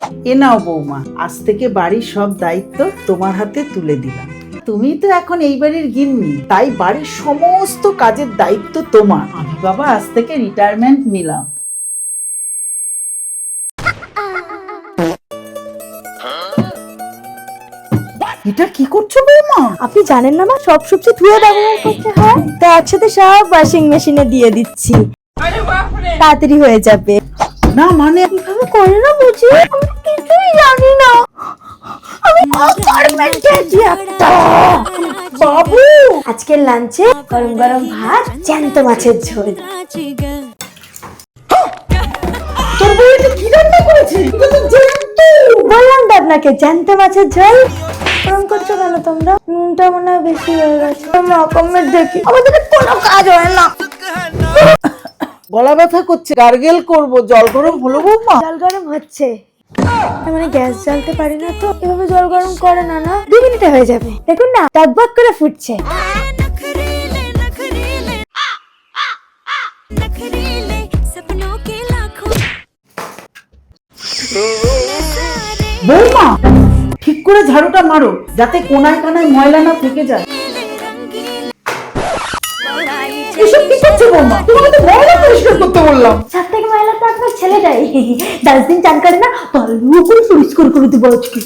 এ নাও বৌমা, আজ থেকে বাড়ির সব দায়িত্ব তোমার হাতে তুলে দিলাম। তুমি তো এখন এই বাড়ির গিন্নি, তাই বাড়ির সমস্ত কাজের দায়িত্ব তোমার। আমি বাবা আজ থেকে রিটায়ারমেন্ট নিলাম। এটা কি করছো বৌমা? আপনি জানেন না মা, সব সবজি ধুয়ে ব্যবহার করতে হয়, তো একসাথে সব ওয়াশিং মেশিনে দিয়ে দিচ্ছি, তাড়াতাড়ি হয়ে যাবে। না মানে কিভাবে করে না বুঝি, আমি কিছুই জানি না। আমি অপারমেন্টেছি একটা। বাবু, আজকের লাঞ্চে গরম গরম ভাত, জ্যান্ত মাছের ঝোল। তোর বউ এটা কি রান্না করেছে? এটা তো জ্যান্ত। বললাম তো আপনাকে, জ্যান্ত মাছের ঝোল। গরম করছো কেন তোমরা? নুনটা মনে হয় বেশি হয়ে গেছে। আমরা অকমের দেখি, আমাদের কোনো কাজ হয় না। গলা ব্যথা করছে, গার্গেল করব। জল গরম হলো বৌমা? জল গরম হচ্ছে, তার মানে গ্যাস জ্বালতে পারি না তো। এভাবে জল গরম করে না, 2 মিনিটে হয়ে যাবে। দেখুন না, টকবক করে ফুটছে। বৌমা, ঠিক করে ঝাড়ুটা মারো, যাতে কোনায় কানায় ময়লা না থেকে যায়। এসব কি করছো বৌমা? তোমাকে তো ময়লা পরিষ্কার করতে বললাম। সব থেকে ময়লা তো আপনার ছেলেটাই। 10 দিন চান করে না, ভালো করে পরিষ্কার করে দেবো আজকে।